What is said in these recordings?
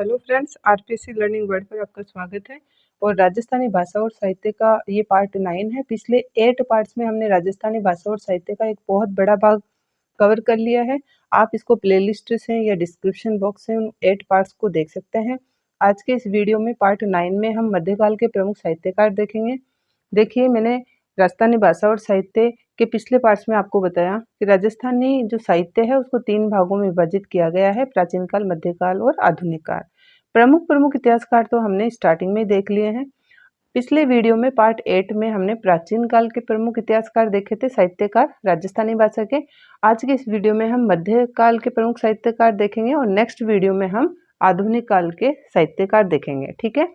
Hello friends, RPSC learning world पर आपका स्वागत है। और राजस्थानी भाषा और साहित्य का ये पार्ट 9 है। पिछले 8 पार्ट्स में हमने राजस्थानी भाषा और साहित्य का एक बहुत बड़ा भाग कवर कर लिया है। आप इसको प्लेलिस्ट से या डिस्क्रिप्शन बॉक्स से उन 8 पार्ट्स को देख सकते हैं। आज के इस वीडियो में पार्ट 9 में हम मध्यकाल के प्रमुख साहित्यकार देखेंगे। देखिए, मैंने राजस्थानी भाषा और साहित्य के पिछले पार्ट्स में आपको बताया कि राजस्थानी जो साहित्य है उसको 3 भागों में विभाजित किया गया है: प्राचीन काल, मध्यकाल और आधुनिक काल। प्रमुख इतिहासकार तो हमने स्टार्टिंग में देख लिए हैं। पिछले वीडियो में पार्ट 8 में हमने प्राचीन काल के प्रमुख इतिहासकार देखे थे, साहित्यकार राजस्थानी भाषा के। आज के इस वीडियो में हम मध्यकाल के प्रमुख साहित्यकार देखेंगे और नेक्स्ट वीडियो में हम आधुनिक काल के साहित्यकार देखेंगे। ठीक है,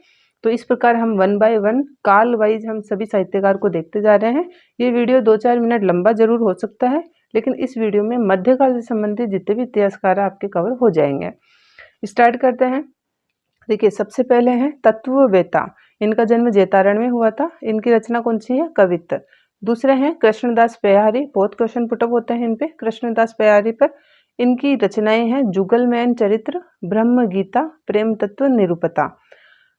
तो इस प्रकार हम 1 बाय 1 काल वाइज हम सभी साहित्यकार को देखते जा रहे हैं। ये वीडियो 2-4 मिनट लंबा जरूर हो सकता है, लेकिन इस वीडियो में मध्यकाल से संबंधित जितने भी इतिहासकार आपके कवर हो जाएंगे। स्टार्ट करते हैं। देखिए, सबसे पहले हैं तत्ववेता। इनका जन्म जैतारण में हुआ था। इनकी रचना कौन सी है? कवित्त। दूसरे हैं कृष्णदास पयारी। बहुत क्वेश्चन पुटअप होते हैं इन पे, कृष्णदास पयारी पर। इनकी रचनाएं हैं जुगलमैन चरित्र, ब्रह्म गीता, प्रेम तत्व निरूपता।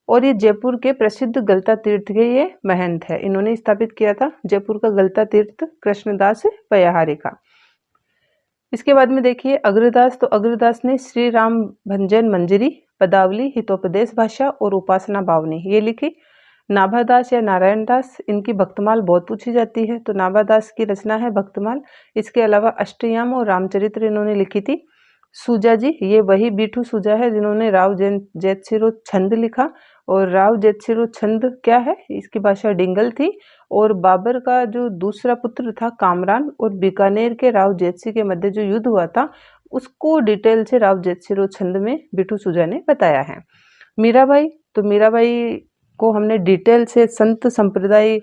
और ये जयपुर के प्रसिद्ध गलता तीर्थ के ये महंत है। इन्होंने स्थापित किया था जयपुर का गलता तीर्थ कृष्णदास पयारी का। इसके बाद में देखिए अग्रदास। तो अग्रदास ने श्री राम भंजन मंजरी, पदावली, हितोपदेश भाषा और उपासना बावनी ये लिखी। नाभादास या नारायण दास, इनकी भक्तमाल बहुत पूछी जाती है, तो नाभादास की रचना है भक्तमाल। इसके अलावा अष्टयाम और रामचरित्र इन्होंने लिखी थी। सूजा जी, ये वही बीठू सूजा है जिन्होंने राव जैतसिरो छंद लिखा। और राव जैतसिरो छंद क्या है? इसकी भाषा डिंगल थी। और बाबर का जो दूसरा पुत्र था कामरान और बीकानेर के राव जैतसी के मध्य जो युद्ध हुआ था उसको डिटेल से राव जैतसिरो छंद में बीठू सूजा ने बताया है। मीराबाई, तो मीराबाई को हमने डिटेल से संत संप्रदाय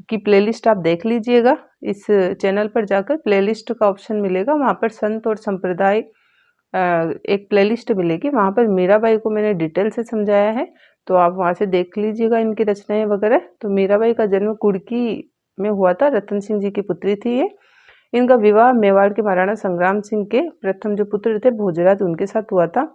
की प्लेलिस्ट आप देख लीजिएगा। इस चैनल पर जाकर प्लेलिस्ट का ऑप्शन मिलेगा, वहाँ पर संत और संप्रदाय एक प्लेलिस्ट मिलेगी, वहाँ पर मीराबाई को मैंने डिटेल से समझाया है, तो आप वहाँ से देख लीजिएगा इनकी रचनाएं वगैरह। तो मीराबाई का जन्म कुड़की में हुआ था, रतन सिंह जी की पुत्री थी ये। इनका विवाह मेवाड़ के महाराणा संग्राम सिंह के प्रथम जो पुत्र थे भोजराज, उनके साथ हुआ था।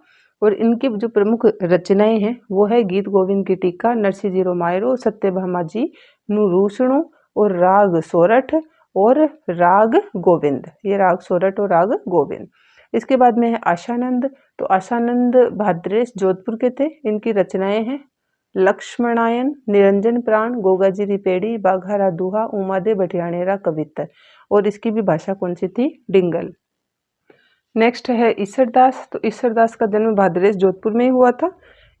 और इनकी जो प्रमुख रचनाएं हैं वो है गीत गोविंद की टीका, नरसिंह जीरो मायरो, सत्यभामा जी नु रूसणु और राग सोरठ और राग गोविंद। ये राग सोरठ और राग गोविंद। इसके बाद में है आशानंद। तो आशानंद भाद्रेश जोधपुर के थे। इनकी रचनाएं हैं लक्ष्मणायन, निरंजन प्राण, गोगाजी रिपेड़ी, बाघारा दुहा, उमादे भटियाणेरा कवित्त। और इसकी भी भाषा कौन सी थी? डिंगल। नेक्स्ट है ईसरदास। तो ईसरदास का जन्म भाद्रेश जोधपुर में ही हुआ था।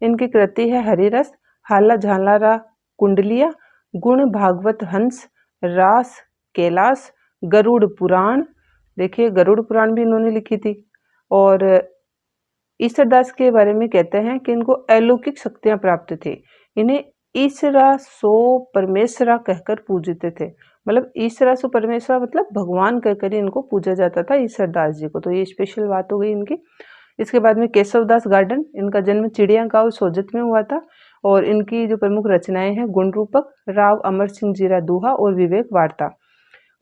इनकी कृति है हरिरस, हाला झालारा कुंडलिया, गुण भागवत हंस, रास कैलाश, गरुड़ पुराण। देखिए, गरुड़ पुराण भी इन्होंने लिखी थी। और ईसरदास के बारे में कहते हैं कि इनको अलौकिक शक्तियां प्राप्त थी। इन्हें ईसरा सो परमेश्वरा कहकर पूजते थे। मतलब ईसरा सो परमेश्वरा मतलब भगवान कहकर इनको पूजा जाता था ईसरदास जी को। तो ये स्पेशल बात हो गई इनकी। इसके बाद में केशवदास गार्डन। इनका जन्म चिड़ियागांव सोजत में हुआ था। और इनकी जो प्रमुख रचनाएं हैं गुण रूपक, राव अमर सिंह जीरा दुहा और विवेक वार्ता।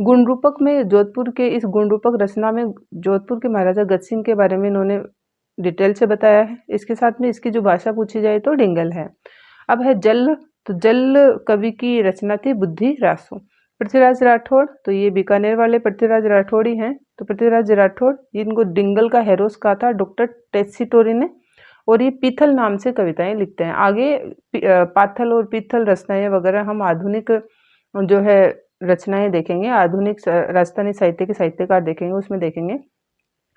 गुण रूपक में जोधपुर के इस गुण रूपक रचना में जोधपुर के महाराजा गज सिंह के बारे में इन्होंने डिटेल से बताया है। इसके साथ में इसकी जो भाषा पूछी जाए तो डिंगल है। अब है जल। तो जल कवि की रचना थी बुद्धि रासो। पृथ्वीराज राठौड़, तो ये बीकानेर वाले पृथ्वीराज राठौड़ ही हैं। तो पृथ्वीराज राठौड़, इनको डिंगल का हेरोस कहा था डॉक्टर टेसीटोरी ने। और ये पीथल नाम से कविताएं लिखते हैं। आगे पाथल और पीथल रचनाएं वगैरह हम आधुनिक जो है रचनाएं देखेंगे, आधुनिक राजस्थानी साहित्य के साहित्यकार देखेंगे, उसमें देखेंगे।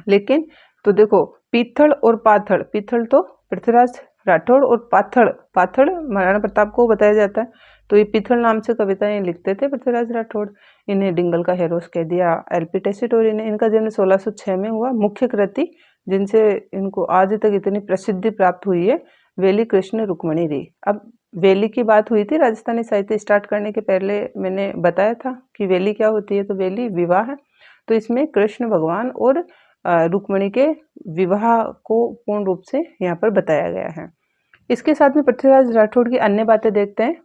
लेकिन तो देखो, पीथल और पाथल, पीथल तो पृथ्वीराज राठौड़ और पाथल महाराणा प्रताप को बताया जाता है। तो ये पीथल नाम से कविताएं लिखते थे पृथ्वीराज राठौड़। इन्हें डिंगल का हेरोस कह दिया एलपी टेसीटोरी ने। इनका जन्म 1606 में हुआ। मुख्य कृति जिनसे इनको आज तक इतनी प्रसिद्धि प्राप्त हुई है वेली कृष्ण रुक्मणी री। अब वेली की बात हुई थी राजस्थानी साहित्य स्टार्ट करने के पहले, मैंने बताया था कि वेली क्या होती है। तो वेली विवाह है। तो इसमें कृष्ण भगवान और रुक्मणी के विवाह को पूर्ण रूप से यहाँ पर बताया गया है। इसके साथ में पृथ्वीराज राठौड़ की अन्य बातें देखते हैं।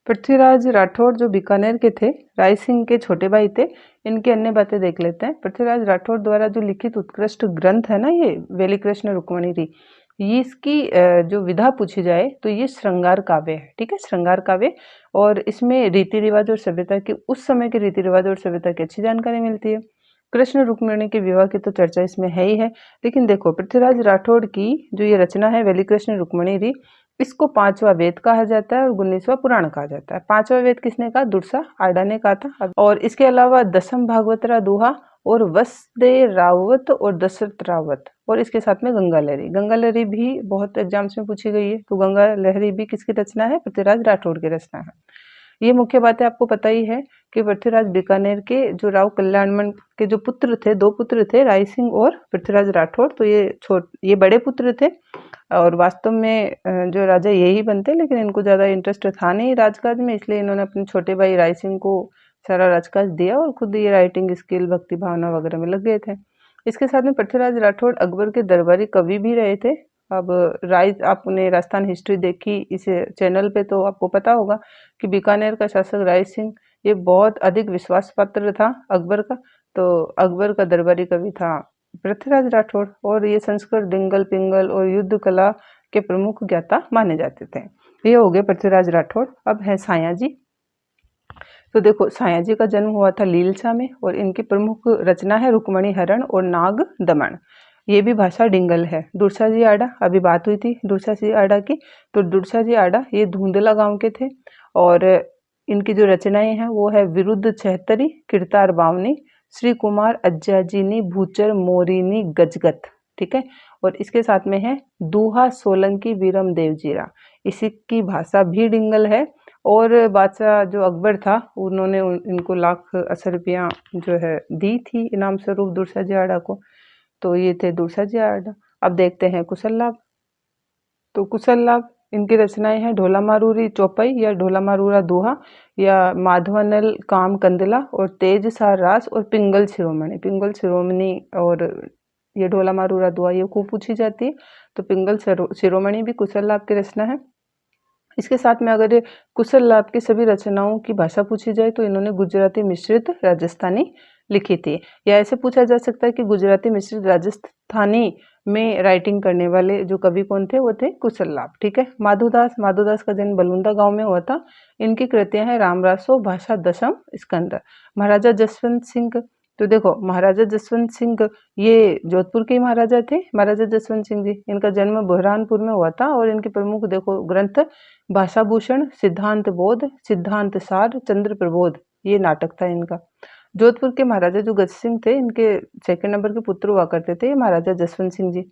पृथ्वीराज राठौड़ जो बीकानेर के थे, राय सिंह के छोटे भाई थे। इनकी अन्य बातें देख लेते हैं। पृथ्वीराज राठौड़ द्वारा जो लिखित उत्कृष्ट ग्रंथ है ना ये वेली कृष्ण रुक्मणी री, ये इसकी जो विधा पूछी जाए तो ये श्रृंगार काव्य है, ठीक है, श्रृंगार काव्य। और इसमें रीति रिवाज और सभ्यता की, उस समय के रीति रिवाज और सभ्यता की अच्छी जानकारी मिलती है। कृष्ण रुक्मिणी के विवाह की तो चर्चा इसमें है ही है, लेकिन देखो पृथ्वीराज राठौड़ की जो ये रचना है वेली कृष्ण रुक्मिणी री, इसको पांचवा वेद कहा जाता है और 19वां पुराण कहा जाता है। पांचवा वेद किसने कहा? दुर्सा आडा ने कहा था। और इसके अलावा दसम भागवतरा दोहा और वसुदेव रावत और दशरथ रावत, और इसके साथ में गंगा लहरी। गंगा लहरी भी बहुत एग्जाम्स में पूछी गई है, तो गंगा लहरी भी किसकी रचना है? पृथ्वीराज राठौड़ की रचना है। ये मुख्य बातें आपको पता ही है कि पृथ्वीराज बीकानेर के जो राव कल्याणमल के जो पुत्र थे, दो पुत्र थे, राय सिंह और पृथ्वीराज राठौड़, तो ये बड़े पुत्र थे और वास्तव में जो राजा यही बनते, लेकिन इनको ज़्यादा इंटरेस्ट था नहीं राजकाज में, इसलिए इन्होंने अपने छोटे भाई राय सिंह को सारा राजकाज दिया और खुद ये राइटिंग स्किल, भक्ति भावना वगैरह में लग गए थे। इसके साथ में पृथ्वीराज राठौड़ अकबर के दरबारी कवि भी रहे थे। अब आपने राजस्थान हिस्ट्री देखी इस चैनल पे तो आपको पता होगा कि बीकानेर का शासक राय सिंह ये बहुत अधिक विश्वास पात्र था अकबर का, तो अकबर का दरबारी कवि था पृथ्वीराज राठौड़, और ये संस्कृत, डिंगल पिंगल और युद्ध कला के प्रमुख ज्ञाता माने जाते थे। ये हो गए पृथ्वीराज राठौड़। अब है साया जी। तो देखो साया जी का जन्म हुआ था लीलछा में और इनकी प्रमुख रचना है रुक्मणी हरण और नाग दमन। ये भी भाषा डिंगल है। दुर्सा जी आडा, अभी बात हुई थी दुर्सा जी आडा की, तो दुर्सा जी आडा ये धुंधला गांव के थे और इनकी जो रचनाएं हैं वो है विरुद्ध छहतरी, किरतार बावनी, श्री कुमार अज्जाजीनी, भूचर मोरिनी, गजगत, ठीक है। और इसके साथ में है दूहा सोलंकी वीरम देवजीरा, इसी की भाषा भी डिंगल है। और बादशाह जो अकबर था उन्होंने इनको लाख रुपया जो है दी थी इनाम स्वरूप दुर्सा जी आडा को। तो ये थे दुर्सा जी आडा। अब देखते हैं कुशल लाभ। तो कुशल लाभ इनकी रचनाएं हैं ढोला मारूरी चौपाई या ढोला मारूरा दोहा या माधवानल काम कंदला और तेज सार रास और पिंगल शिरोमणि। पिंगल शिरोमणि और ये ढोला मारूरा दोहा ये खूब पूछी जाती है, तो पिंगल शिरोमणि भी कुशल लाभ की रचना है। इसके साथ में अगर कुशल लाभ की सभी रचनाओं की भाषा पूछी जाए तो इन्होंने गुजराती मिश्रित राजस्थानी लिखी थी, या ऐसे पूछा जा सकता है कि गुजराती मिश्रित राजस्थानी में राइटिंग करने वाले जो कवि कौन थे? वो थे कुशल लाभ, ठीक है। माधोदास, माधोदास का जन्म बलुंदा गांव में हुआ था। इनकी कृतियां हैं रामरासो, भाषा दशम स्कंद। महाराजा जसवंत सिंह, तो देखो महाराजा जसवंत सिंह ये जोधपुर के महाराजा थे। महाराजा जसवंत सिंह जी, इनका जन्म बुरहानपुर में हुआ था और इनके प्रमुख देखो ग्रंथ भाषा भूषण, सिद्धांत बोध, सिद्धांत सार, चंद्र प्रबोध, ये नाटक था इनका। जोधपुर के महाराजा जो गज सिंह थे, इनके सेकंड नंबर के पुत्र हुआ करते थे महाराजा जसवंत सिंह जी।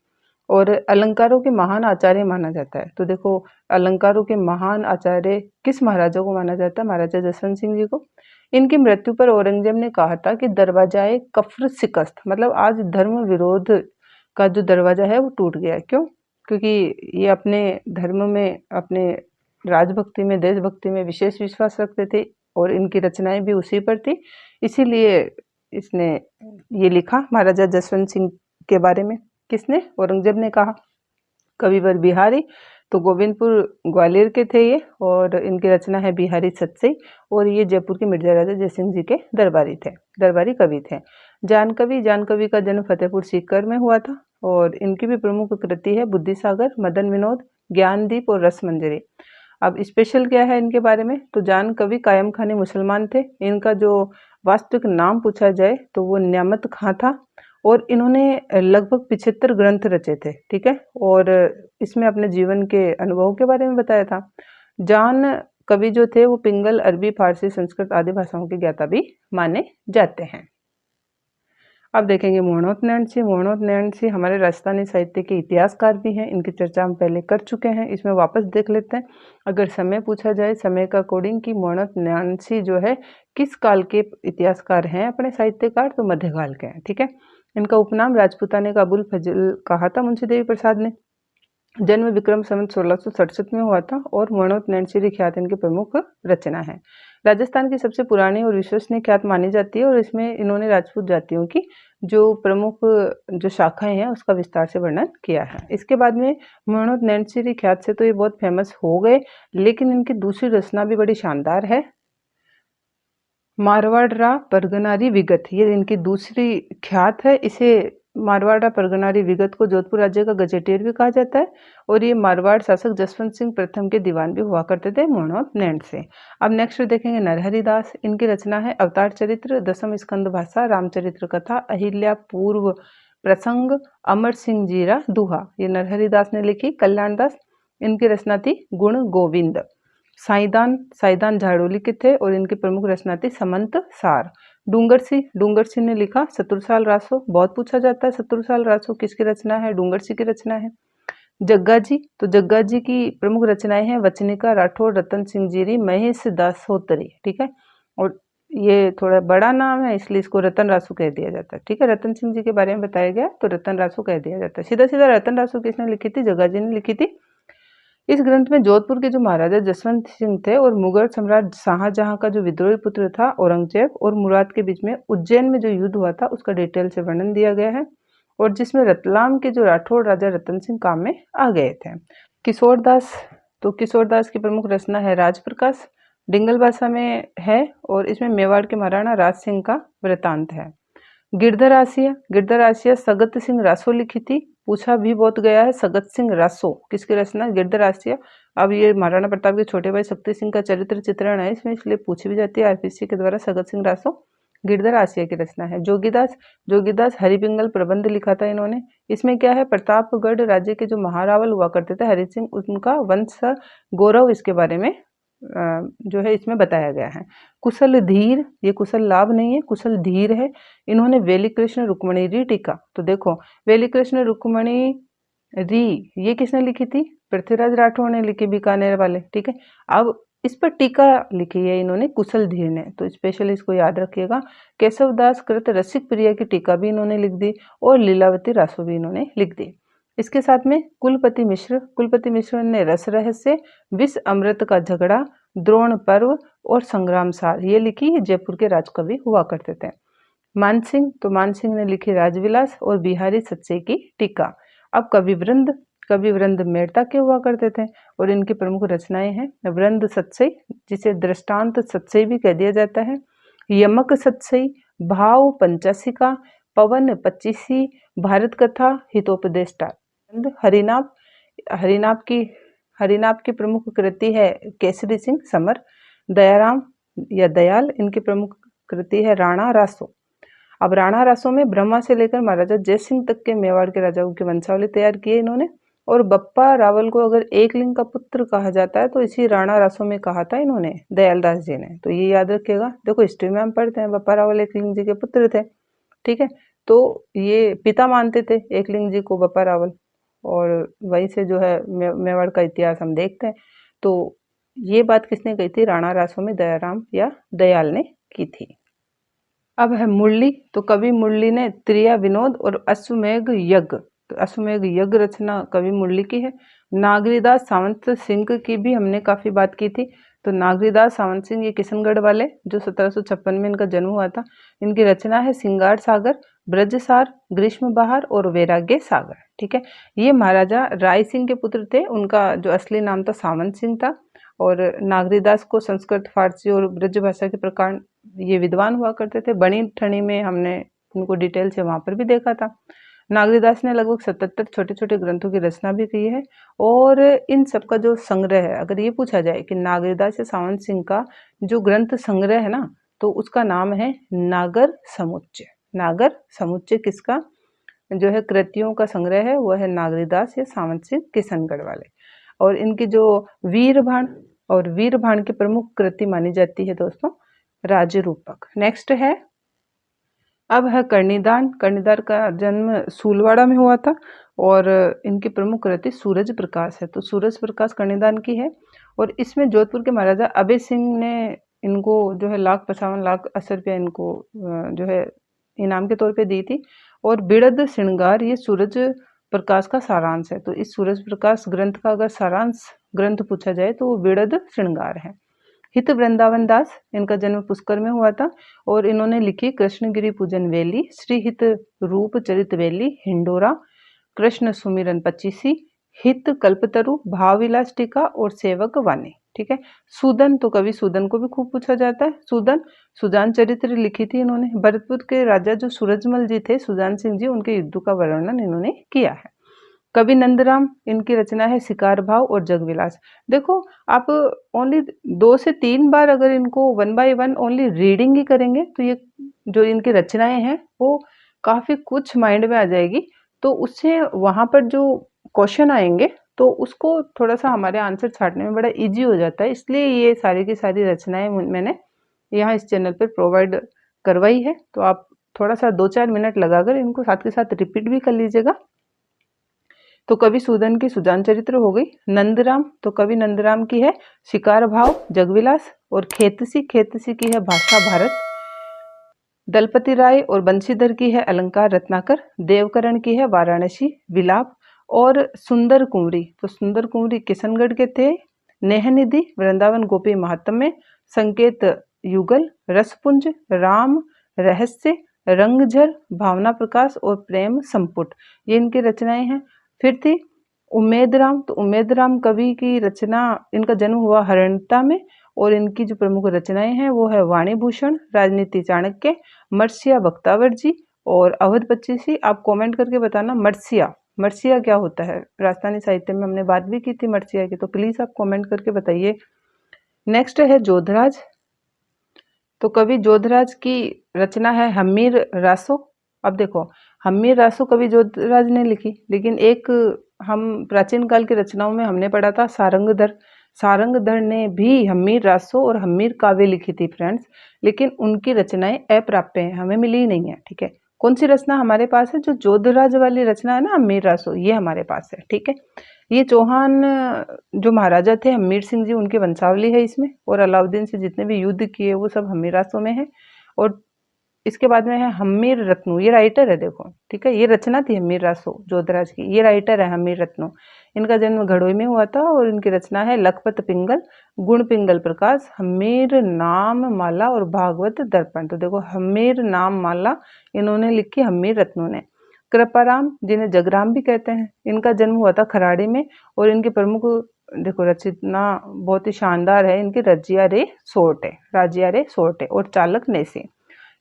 और अलंकारों के महान आचार्य माना जाता है। तो देखो अलंकारों के महान आचार्य किस महाराजा को माना जाता है? महाराजा जसवंत सिंह जी को। इनकी मृत्यु पर औरंगजेब ने कहा था कि दरवाजाए कफ्र शिकस्त, मतलब आज धर्म विरोध का जो दरवाजा है वो टूट गया। क्यों? क्योंकि ये अपने धर्म में, अपने राजभक्ति में, देशभक्ति में विशेष विश्वास रखते थे और इनकी रचनाएं भी उसी पर थी, इसीलिए इसने ये लिखा महाराजा जसवंत सिंह के बारे में। किसने? औरंगजेब ने कहा। कविवर बिहारी, तो गोविंदपुर ग्वालियर के थे ये, और इनकी रचना है बिहारी सतसई, और ये जयपुर के मिर्जा राजा जयसिंह जी के दरबारी थे, दरबारी कवि थे। जानकवि, जानकवि का जन्म फतेहपुर सीकर में हुआ था और इनकी भी प्रमुख कृति है बुद्धि सागर, मदन विनोद, ज्ञानदीप और रसमंजरी। अब स्पेशल क्या है इनके बारे में? तो जान कवि कायम खानी मुसलमान थे। इनका जो वास्तविक नाम पूछा जाए तो वो न्यामत खां था और इन्होंने लगभग 75 ग्रंथ रचे थे, ठीक है। और इसमें अपने जीवन के अनुभव के बारे में बताया था। जान कवि जो थे वो पिंगल, अरबी, फारसी, संस्कृत आदि भाषाओं के ज्ञाता भी माने जाते हैं। अब देखेंगे मोहनोत नैन सिंह। मोहनोत नैन सिंह हमारे राजस्थानी साहित्य के इतिहासकार भी हैं। इनकी चर्चा हम पहले कर चुके हैं, इसमें वापस देख लेते हैं। अगर समय पूछा जाए समय का अकॉर्डिंग कि मोहनोत नैन सिंह जो है किस काल के इतिहासकार हैं अपने साहित्यकार, तो मध्यकाल के हैं, ठीक है। इनका उपनाम राजपूताने का अबुल फजल कहा था मुंशी देवी प्रसाद ने। जन्म विक्रम संवत 1667 में हुआ था और मोहनोत नैन सिंह ख्यात इनकी प्रमुख रचना है। राजस्थान की सबसे पुरानी और विश्वसनीय ख्यात मानी जाती है और इसमें इन्होंने राजपूत जातियों की जो प्रमुख जो शाखाएं हैं उसका विस्तार से वर्णन किया है। इसके बाद में मोहनोत नैन सिंह ख्यात से तो ये बहुत फेमस हो गए, लेकिन इनकी दूसरी रचना भी बड़ी शानदार है। मारवाड़ रा परगनारी विगत, ये इनकी दूसरी ख्यात है। इसे मारवाड़ा परगनारी विगत को जोधपुर राज्य का गजेटियर भी कहा जाता है और ये मारवाड़ शासक जसवंत सिंह प्रथम के दीवान भी हुआ करते थे मुणौत नैण से। अब नेक्स्ट देखेंगे नरहरि दास। इनकी रचना है अवतार चरित्र, दसम स्कंद भाषा, रामचरित्र कथा, अहिल्या पूर्व प्रसंग, अमर सिंह जीरा दुहा। ये नरहरि दास ने लिखी। कल्याण दास, इनकी रचना थी गुण गोविंद। साइदान झाड़ोली के थे और इनकी प्रमुख रचना थी समंत सार। डूंगर सिंह ने लिखा सतुरसाल रासो। बहुत पूछा जाता है सतुरसाल रासो किसकी रचना है? डूंगर सिंह की रचना है। जग्गा जी, तो जग्गा जी की प्रमुख रचनाएं हैं वचनिका, राठौर, रतन सिंह जीरी, महेश दासोतरी। ठीक है, और ये थोड़ा बड़ा नाम है इसलिए इसको रतन रासो कह दिया जाता है। ठीक है, रतन सिंह जी के बारे में बताया गया तो रतन रासो कह दिया जाता है। सीधा सीधा रतन रासो किसने लिखी थी? जग्गा जी ने लिखी थी। इस ग्रंथ में जोधपुर के जो महाराजा जसवंत सिंह थे और मुगल सम्राट शाहजहां का जो विद्रोही पुत्र था औरंगजेब और मुराद के बीच में उज्जैन में जो युद्ध हुआ था उसका डिटेल से वर्णन दिया गया है और जिसमें रतलाम के जो राठौड़ राजा रतन सिंह काम में आ गए थे। किशोरदास, तो किशोरदास की प्रमुख रचना है राजप्रकाश, डिंगल भाषा में है और इसमें मेवाड़ के महाराणा राज सिंह का वृतांत है। गिरधर आसिया सगत सिंह रासो लिखी थी। पूछा भी बहुत गया है सगत सिंह रासो किसकी रचना? गिरधर आसिया। अब ये महाराणा प्रताप के छोटे भाई शक्ति सिंह का चरित्र चित्रण है इसमें, इसलिए पूछी भी जाती है आरपीसी के द्वारा। सगत सिंह रासो गिरधर आसिया की रचना है। जोगीदास हरिपिंगल प्रबंध लिखा था इन्होंने। इसमें क्या है? प्रतापगढ़ राज्य के जो महारावल हुआ करते थे हरि सिंह, उनका वंश गौरव इसके बारे में जो है इसमें बताया गया है। कुशल धीर, ये कुशल लाभ नहीं है, कुशल धीर है। इन्होंने वेली कृष्ण रुक्मणी री टीका, तो देखो वेली कृष्ण रुक्मणी री ये किसने लिखी थी? पृथ्वीराज राठौड़ ने लिखी, बीकानेर वाले। ठीक है, अब इस पर टीका लिखी है इन्होंने कुशल धीर ने, तो स्पेशल इसको याद रखिएगा। केशवदास कृत रसिक प्रिया की टीका भी इन्होंने लिख दी और लीलावती रासो भी इन्होंने लिख दी। इसके साथ में कुलपति मिश्र ने रस रहस्य, विष अमृत का झगड़ा, द्रोण पर्व और संग्राम सार ये लिखी। जयपुर के राजकवि हुआ करते थे। मानसिंह ने लिखी राजविलास और बिहारी सच्चे की टीका। अब कवि वृंद मेड़ता के हुआ करते थे और इनकी प्रमुख रचनाएं हैं वृंद सत्सई, जिसे दृष्टांत सत्सई भी कह दिया जाता है, यमक सत्सई, भाव पंचासिका, पवन पच्चीसी, भारत कथा, हितोपदेष्टा। हरिनाप की प्रमुख कृति है केसरी सिंह समर। दयाल इनकी प्रमुख कृति है राणा रासो। अब राणा रासो में ब्रह्मा से लेकर महाराजा जयसिंह तक के मेवाड़ के राजाओं की वंशावली तैयार की है इन्होंने। और बप्पा रावल को अगर एकलिंग का पुत्र कहा जाता है तो इसी राणा रासो में कहा था इन्होंने दयालदास जी ने, तो ये याद रखिएगा। देखो हिस्ट्री में हम पढ़ते हैं बप्पा रावल एकलिंग जी के पुत्र थे। ठीक है, तो ये पिता मानते थे एकलिंग जी को बप्पा रावल, और वहीं से जो है मेवाड़ का इतिहास हम देखते हैं। तो ये बात किसने कही थी? राणा रासो में दयाराम या दयाल ने की थी। अब है मुरली, तो कवि मुरली ने त्रिया विनोद और अश्वमेघ यज्ञ, तो अश्वमेघ यज्ञ रचना कवि मुरली की है। नागरीदास सावंत सिंह की भी हमने काफी बात की थी। तो नागरीदास सावंत सिंह ये किशनगढ़ वाले जो 1756 में इनका जन्म हुआ था। इनकी रचना है सिंगार सागर, ब्रजसार, ग्रीष्म बहार और वैराग्य सागर। ठीक है, ये महाराजा राय सिंह के पुत्र थे। उनका जो असली नाम था सावंत सिंह था और नागरीदास को संस्कृत, फारसी और ब्रज भाषा के प्रकार ये विद्वान हुआ करते थे। बनी ठनी में हमने उनको डिटेल से वहां पर भी देखा था। नागरीदास ने लगभग 77 छोटे छोटे ग्रंथों की रचना भी की है और इन सबका जो संग्रह है, अगर ये पूछा जाए कि नागरीदास या सावंत सिंह का जो ग्रंथ संग्रह है ना, तो उसका नाम है नागर समुच्चय। नागर समुच्चय किसका जो है कृतियों का संग्रह है, वह है नागरीदास या सावंत सिंह किशनगढ़ वाले। और इनकी जो वीरभाण की प्रमुख कृति मानी जाती है दोस्तों राजरूपक। नेक्स्ट है, अब है कर्णिदान का जन्म सूलवाड़ा में हुआ था और इनकी प्रमुख कृति सूरज प्रकाश है। तो सूरज प्रकाश कर्णिदान की है और इसमें जोधपुर के महाराजा अभय सिंह ने इनको जो है 1,55,80 रुपया इनको जो है इनाम के तौर पे दी थी। और बिड़द श्रृंगार ये सूरज प्रकाश का सारांश है। तो इस सूरज प्रकाश ग्रंथ का अगर सारांश ग्रंथ पूछा जाए तो वो बिड़द श्रृंगार है। हित वृंदावन दास, इनका जन्म पुष्कर में हुआ था और इन्होंने लिखी कृष्णगिरी पूजन वेली, श्री हित रूप चरित वेली, हिंडोरा, कृष्ण सुमिरन पचीसी, हित कल्पतरु, भाव विलास टीका और सेवक वाणी। ठीक है। सूदन, तो कवि सूदन को भी खूब पूछा जाता है। सूदन, सुजान चरित्र लिखी थी इन्होंने। भरतपुर के राजा जो सूरजमल जी थे, सुजान सिंह जी, उनके युद्धों का वर्णन इन्होंने किया है। कवि नंदराम, इनकी रचना है शिकार भाव और जगविलास। देखो, आप ओनली 2 से 3 बार अगर इनको one by one only reading ही करेंगे तो ये जो इनकी रचनाएं हैं वो काफी कुछ माइंड में आ जाएगी। तो उससे वहां पर जो क्वेश्चन आएंगे तो उसको थोड़ा सा हमारे आंसर छाटने में बड़ा इजी हो जाता है। इसलिए ये सारी की सारी रचनाएं मैंने यहाँ इस चैनल पर प्रोवाइड करवाई है। तो आप थोड़ा सा 2-4 मिनट लगाकर इनको साथ के साथ रिपीट भी कर लीजिएगा। तो कवि सूदन की सुजान चरित्र हो गई। नंदराम, तो कवि नंदराम की है शिकार भाव जगविलास। और खेतसी, खेतसी की है भाषा भारत। दलपति राय और बंशीधर की है अलंकार रत्नाकर। देवकरण की है वाराणसी विलाप। और सुंदर कुंवरी, तो सुंदर कुंवरी किशनगढ़ के थे। नेहनिधि वृंदावन गोपी महात्म्य। संकेत युगल, रसपुंज, राम रहस्य, रंगझर, भावना प्रकाश और प्रेम संपुट, ये इनकी रचनाएं हैं। फिर थी उम्मेद राम, तो उम्मेद राम कवि की रचना, इनका जन्म हुआ हरिणता में और इनकी जो प्रमुख रचनाएं हैं वो है वाणी भूषण, राजनीति चाणक्य, मर्सिया बख्तावर जी और अवध बच्चीसी। आप कमेंट करके बताना मर्सिया, मर्सिया क्या होता है। राजस्थानी साहित्य में हमने बात भी की थी मर्सिया की, तो प्लीज आप कमेंट करके बताइए। नेक्स्ट है जोधराज, तो कवि जोधराज की रचना है हम्मीर रासो। अब देखो, हम्मीर रासो कवि जोधराज ने लिखी, लेकिन एक हम प्राचीन काल की रचनाओं में हमने पढ़ा था सारंगधर। सारंगधर ने भी हम्मीर रासो और हम्मीर काव्य लिखी थी फ्रेंड्स, लेकिन उनकी रचनाएं अप्राप्य हैं, हमें मिली ही नहीं है। ठीक है, कौन सी रचना हमारे पास है? जो जोधराज वाली रचना है ना हम्मीर रासो, ये हमारे पास है। ठीक है, ये चौहान जो महाराजा थे हम्मीर सिंह जी, उनकी वंशावली है इसमें। और अलाउद्दीन से जितने भी युद्ध किए वो सब हम्मीर रासो में है। और इसके बाद में है हम्मीर रत्नू, ये राइटर है देखो। ठीक है, ये रचना थी हम्मीर रासो जोधराज की, ये राइटर है हम्मीर रत्नू। इनका जन्म घड़ोई में हुआ था और इनकी रचना है लखपत पिंगल, गुण पिंगल प्रकाश, हम्मीर नाम माला और भागवत दर्पण। तो देखो, हम्मीर नाम माला इन्होंने लिखी हम्मीर रत्नू ने। कृपाराम, जिन्हें जगराम भी कहते हैं, इनका जन्म हुआ था खराड़ी में और इनके प्रमुख देखो रचना बहुत ही शानदार है इनकी, रजिया रे सोरटे, राजिया रे सोरटे और चालक नेसी।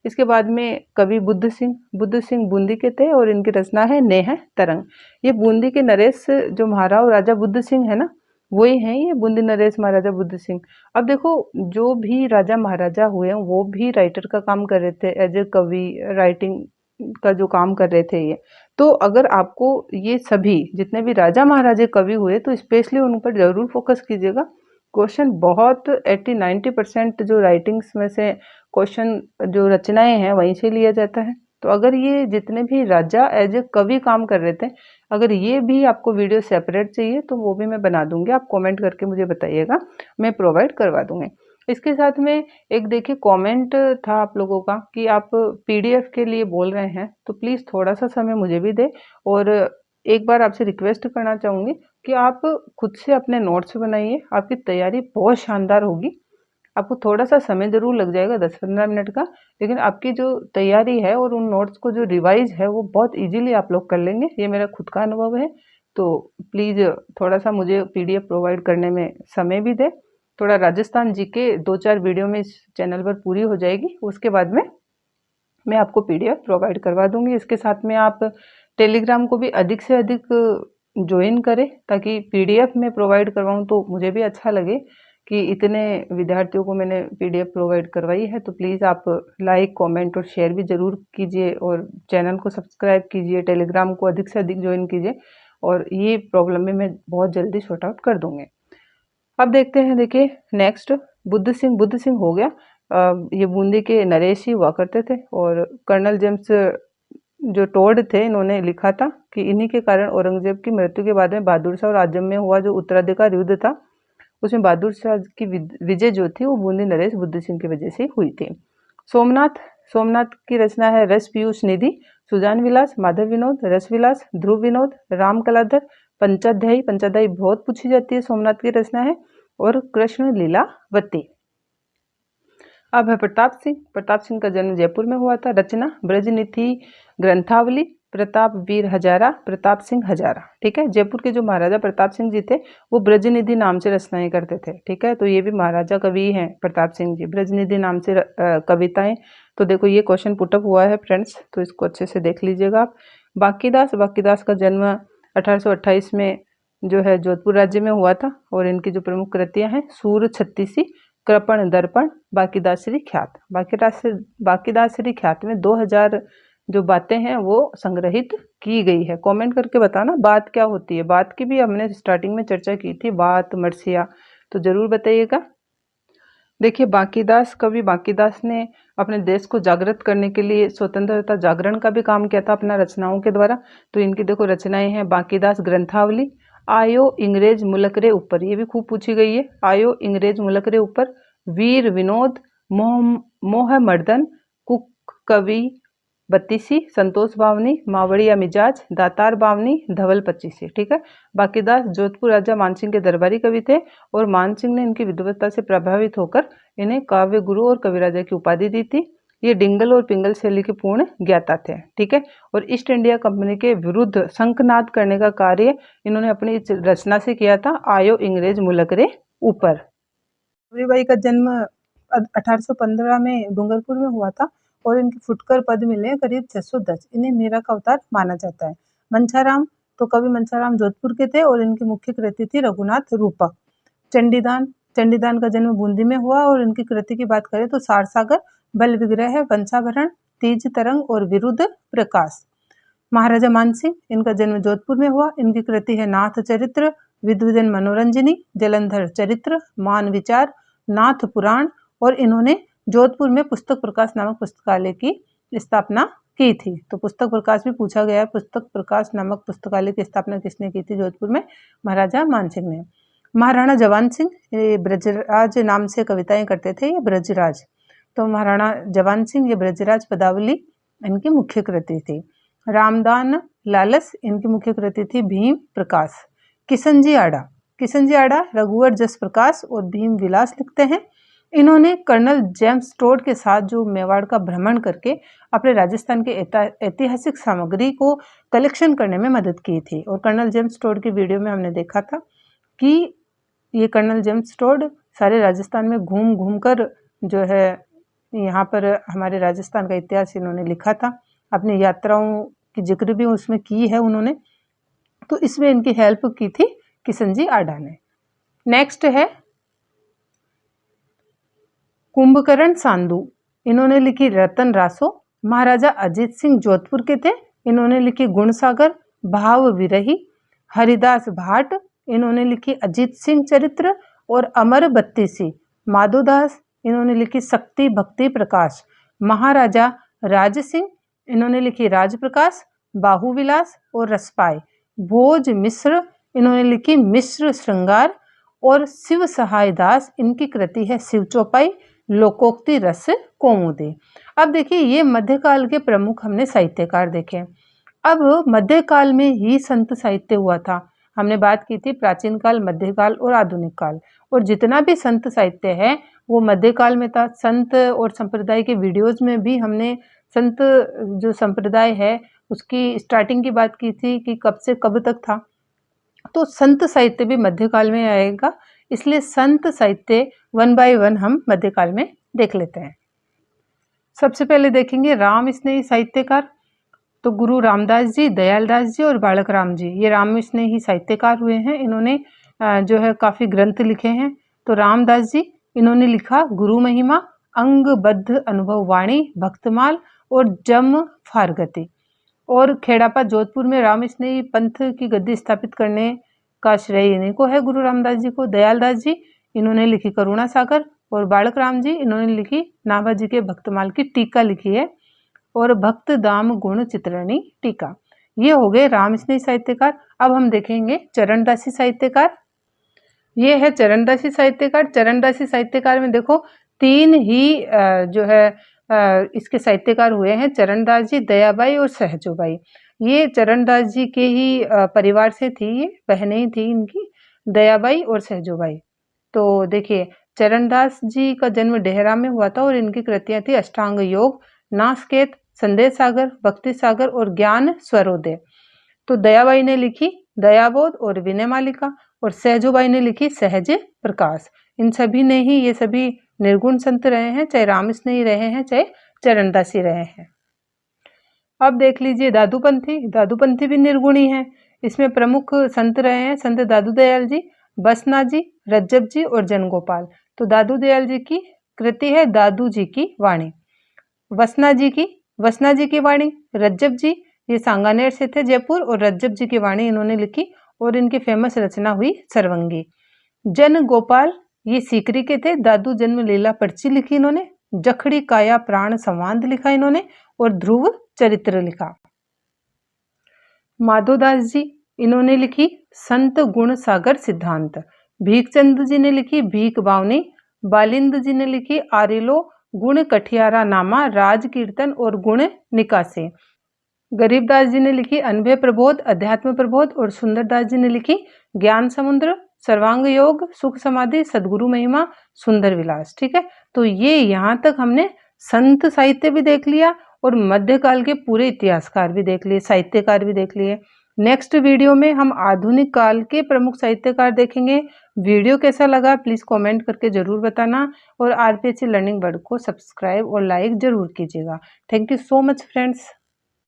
इसके बाद में कवि बुद्ध सिंह, बुद्ध सिंह बूंदी के थे और इनकी रचना है नेह तरंग। ये बूंदी के नरेश जो महाराव राजा बुद्ध सिंह है ना, वही हैं ये बूंदी नरेश महाराजा बुद्ध सिंह। अब देखो, जो भी राजा महाराजा हुए हैं वो भी राइटर का काम कर रहे थे, एज ए कवि राइटिंग का जो काम कर रहे थे ये। तो अगर आपको ये सभी जितने भी राजा महाराजे कवि हुए तो स्पेशली उन पर जरूर फोकस कीजिएगा। क्वेश्चन बहुत 80-90% जो राइटिंग्स में से क्वेश्चन जो रचनाएं हैं वहीं से लिया जाता है। तो अगर ये जितने भी राजा एज ए कवि काम कर रहे थे, अगर ये भी आपको वीडियो सेपरेट चाहिए तो वो भी मैं बना दूंगी, आप कमेंट करके मुझे बताइएगा, मैं प्रोवाइड करवा दूंगी। इसके साथ में एक देखिए कमेंट था आप लोगों का कि आप पीडीएफ के लिए बोल रहे हैं, तो प्लीज़ थोड़ा सा समय मुझे भी दे। और एक बार आपसे रिक्वेस्ट करना चाहूँगी कि आप खुद से अपने नोट्स बनाइए, आपकी तैयारी बहुत शानदार होगी। आपको थोड़ा सा समय जरूर लग जाएगा 10-15 मिनट का, लेकिन आपकी जो तैयारी है और उन नोट्स को जो रिवाइज है वो बहुत इजीली आप लोग कर लेंगे, ये मेरा खुद का अनुभव है। तो प्लीज़ थोड़ा सा मुझे पीडीएफ प्रोवाइड करने में समय भी दे। थोड़ा राजस्थान जीके 2-4 वीडियो में इस चैनल पर पूरी हो जाएगी, उसके बाद में मैं आपको पीडीएफ प्रोवाइड करवा दूंगी। इसके साथ में आप टेलीग्राम को भी अधिक से अधिक ज्वाइन करें, ताकि पीडीएफ में प्रोवाइड करवाऊँ तो मुझे भी अच्छा लगे कि इतने विद्यार्थियों को मैंने पीडीएफ प्रोवाइड करवाई है। तो प्लीज़ आप लाइक, कमेंट और शेयर भी ज़रूर कीजिए और चैनल को सब्सक्राइब कीजिए, टेलीग्राम को अधिक से अधिक ज्वाइन कीजिए और ये प्रॉब्लम भी मैं बहुत जल्दी सॉर्ट आउट कर दूंगी। अब देखते हैं, देखिए नेक्स्ट बुद्ध सिंह। बुद्ध सिंह हो गया, ये बूंदी के नरेश ही हुआ करते थे और कर्नल जेम्स जो टोड थे इन्होंने लिखा था कि इन्हीं के कारण औरंगजेब की मृत्यु के बाद में बहादुर शाह और आजम में हुआ जो उत्तराधिकार युद्ध था उसमें बहादुर शाह की विजय जो थी वो बूंदी नरेश बुद्ध सिंह की वजह से हुई थी। सोमनाथ, सोमनाथ की रचना है रस पीयूष निधि, सुजान विलास, माधव विनोद, रस विलास, ध्रुव विनोद, राम कलाधर, पंचाध्यायी। पंचाध्यायी बहुत पूछी जाती है, सोमनाथ की रचना है। और कृष्ण लीलावती। अब है प्रताप सिंह। प्रताप सिंह का जन्म जयपुर में हुआ था। रचना ब्रजनीति ग्रंथावली। प्रताप वीर हजारा, प्रताप सिंह हजारा। ठीक है, जयपुर के जो महाराजा प्रताप सिंह जी थे वो ब्रजनिधि नाम से रचनाएं करते थे। ठीक है, तो ये भी महाराजा कवि हैं प्रताप सिंह जी, ब्रजनिधि नाम से कविताएं। तो देखो ये क्वेश्चन पुटअप हुआ है फ्रेंड्स, तो इसको अच्छे से देख लीजिएगा आप। बांकीदास का जन्म 1828 में जो है जोधपुर राज्य में हुआ था, और इनकी जो प्रमुख कृतियां हैं सूर छत्तीसी, कृपण दर्पण, बांकीदासरी ख्यात। बांकीदासरी ख्यात में 2000 जो बातें हैं वो संग्रहित की गई है। कमेंट करके बताना बात क्या होती है। बात की भी हमने स्टार्टिंग में चर्चा की थी, बात मरसिया, तो जरूर बताइएगा। देखिए कवि बांकीदास ने अपने देश को जागृत करने के लिए स्वतंत्रता जागरण का भी काम किया था अपना रचनाओं के द्वारा। तो इनकी देखो रचनाएं हैं बांकीदास ग्रंथावली, आयो इंग्रेज मुल्क रे ऊपर, ये भी खूब पूछी गई है, आयो इंग्रेज मुल्क रे ऊपर, वीर विनोद, मोह मर्दन, कुक कवि बत्तीसी, संतोष बावनी, मावड़िया मिजाज, दातार बावनी, धवल पच्चीसी। ठीक है, बांकीदास जोधपुर राजा मानसिंह के दरबारी कवि थे, और मानसिंह ने इनकी विद्वत्ता से प्रभावित होकर इन्हें काव्य गुरु और कवि राजा की उपाधि दी थी। ये डिंगल और पिंगल शैली के पूर्ण ज्ञाता थे। ठीक है, और ईस्ट इंडिया कंपनी के विरुद्ध शंखनाद करने का कार्य इन्होंने अपनी इस रचना से किया था, आयो इंग्रेज मुल्क रे ऊपर। बाई का जन्म 1815 में डूंगरपुर में हुआ था, और इनकी फुटकर पद मिले करीब 610। इन्हें मीरा का अवतार माना जाता है। मंछाराम, तो कवि मंछाराम जोधपुर के थे, और इनकी मुख्य कृति थी रघुनाथ रूपक। चंडीदान का जन्म बूंदी में हुआ, और इनकी कृति की बात करें तो सारसागर, बल विग्रह, वंशाभरण, तीज तरंग और विरुद्ध प्रकाश। महाराजा मानसिंह, इनका जन्म जोधपुर में हुआ। इनकी कृति है नाथ चरित्र, विद्वजन मनोरंजनी, जलंधर चरित्र, मान विचार, नाथ पुराण, और इन्होंने जोधपुर में पुस्तक प्रकाश नामक पुस्तकालय की स्थापना की थी। तो पुस्तक प्रकाश भी पूछा गया है, पुस्तक प्रकाश नामक पुस्तकालय की स्थापना किसने की थी जोधपुर में? महाराजा मानसिंह ने। महाराणा जवान सिंह, ये ब्रजराज नाम से कविताएं करते थे, ये ब्रजराज। तो महाराणा जवान सिंह ये ब्रजराज पदावली इनकी मुख्य कृति थी। रामदान लालस, इनकी मुख्य कृति थी भीम प्रकाश। किशनजी आड़ा रघुवर जस प्रकाश और भीम विलास लिखते हैं। इन्होंने कर्नल जेम्स टोड के साथ जो मेवाड़ का भ्रमण करके अपने राजस्थान के ऐतिहासिक सामग्री को कलेक्शन करने में मदद की थी। और कर्नल जेम्स टोड की वीडियो में हमने देखा था कि ये कर्नल जेम्स टोड सारे राजस्थान में घूम घूम कर जो है यहाँ पर हमारे राजस्थान का इतिहास इन्होंने लिखा था। अपनी यात्राओं की जिक्र भी उसमें की है उन्होंने, तो इसमें इनकी हेल्प की थी किशनजी आड़ा ने। नेक्स्ट है कुंभकर्ण सांधु, इन्होंने लिखी रतन रासो। महाराजा अजीत सिंह जोधपुर के थे, इन्होंने लिखी गुणसागर, भाव विरही। हरिदास भाट, इन्होंने लिखी अजीत सिंह चरित्र और अमर बत्तीसी। माधोदास, इन्होंने लिखी शक्ति भक्ति प्रकाश। महाराजा राज सिंह, इन्होंने लिखी राजप्रकाश, बाहुविलास और रसपाई। भोज मिश्र, इन्होंने लिखी मिश्र श्रृंगार। और शिव सहाय दास, इनकी कृति है शिव चौपाई, लोकोक्ति रस कौमुदी। अब देखिए ये मध्यकाल के प्रमुख हमने साहित्यकार देखे। अब मध्यकाल में ही संत साहित्य हुआ था। हमने बात की थी प्राचीन काल, मध्यकाल और आधुनिक काल, और जितना भी संत साहित्य है वो मध्यकाल में था। संत और संप्रदाय के वीडियोज में भी हमने संत जो संप्रदाय है उसकी स्टार्टिंग की बात की थी कि कब से कब तक था। तो संत साहित्य भी मध्यकाल में आएगा, इसलिए संत साहित्य वन बाय वन हम मध्यकाल में देख लेते हैं। सबसे पहले देखेंगे राम स्नेही साहित्यकार। तो गुरु रामदास जी, दयालदास जी और बालक राम जी, ये राम स्नेही साहित्यकार हुए हैं। इन्होंने जो है काफ़ी ग्रंथ लिखे हैं। तो रामदास जी, इन्होंने लिखा गुरु महिमा, अंगबद्ध अनुभव वाणी, भक्तमाल और जम फारगति। और खेड़ापा जोधपुर में राम स्नेही पंथ की गद्दी स्थापित करने का श्रेय इन्हीं को है, गुरु रामदास जी को। दयालदास जी, इन्होंने लिखी करुणा सागर, और बालक राम जी, इन्होंने लिखी नाभाजी के भक्तमाल की टीका लिखी है, और भक्त दाम गुण चित्रणी टीका। ये हो गए राम स्नेही साहित्यकार। अब हम देखेंगे चरणदासी साहित्यकार। ये है चरणदासी साहित्यकार। चरणदासी साहित्यकार में देखो तीन ही जो है इसके साहित्यकार हुए हैं, चरणदास जी, दयाबाई और सहजोबाई। ये चरणदास जी के ही परिवार से थी, ये बहनें ही थी इनकी, दयाबाई और सहजोबाई। तो देखिए चरणदास जी का जन्म डेहरा में हुआ था, और इनकी कृतियां थी अष्टांग योग, नासकेत, संदेश सागर, भक्ति सागर और ज्ञान स्वरोदय। तो दयाबाई ने लिखी दयाबोध और विनय मालिका, और सहजोबाई ने लिखी सहज प्रकाश। इन सभी ने ही, ये सभी निर्गुण संत रहे हैं, चाहे रामस्नेही रहे हैं, चाहे चरणदासी रहे हैं। अब देख लीजिए दादूपंथी। दादूपंथी भी निर्गुणी है। इसमें प्रमुख संत रहे हैं संत दादू दयाल जी, बसना जी, रज्जब जी और जनगोपाल। तो दादू दयाल जी की कृति है दादू जी की वाणी। वसना जी की वाणी, रज्जब जी ये सांगानेर से थे, जयपुर, और रज्जब जी की वाणी इन्होंने लिखी और इनकी फेमस रचना हुई सर्वंगी। जन गोपाल ये सीकरी के थे, दादू जन्म लीला पर्ची लिखी इन्होंने, जखड़ी काया प्राण संवाद लिखा इन्होंने और ध्रुव चरित्र लिखा। माधोदास जी इन्होंने लिखी संत गुण सागर सिद्धांत। भीखचंद जी ने लिखी भीख बावनी। बालिंद जी ने लिखी आरिलो गुण कठियारा नामा, राज कीर्तन और गुण निकासे। गरीबदास जी ने लिखी अनभय प्रबोध, अध्यात्म प्रबोध, और सुंदरदास जी ने लिखी ज्ञान समुद्र, सर्वांग योग, सुख समाधि, सदगुरु महिमा, सुंदर विलास। ठीक है, तो ये यहाँ तक हमने संत साहित्य भी देख लिया और मध्यकाल के पूरे इतिहासकार भी देख लिए, साहित्यकार भी देख लिए। नेक्स्ट वीडियो में हम आधुनिक काल के प्रमुख साहित्यकार देखेंगे। वीडियो कैसा लगा प्लीज कमेंट करके जरूर बताना, और आरपीएससी लर्निंग वर्ल्ड को सब्सक्राइब और लाइक जरूर कीजिएगा। Thank you so much friends.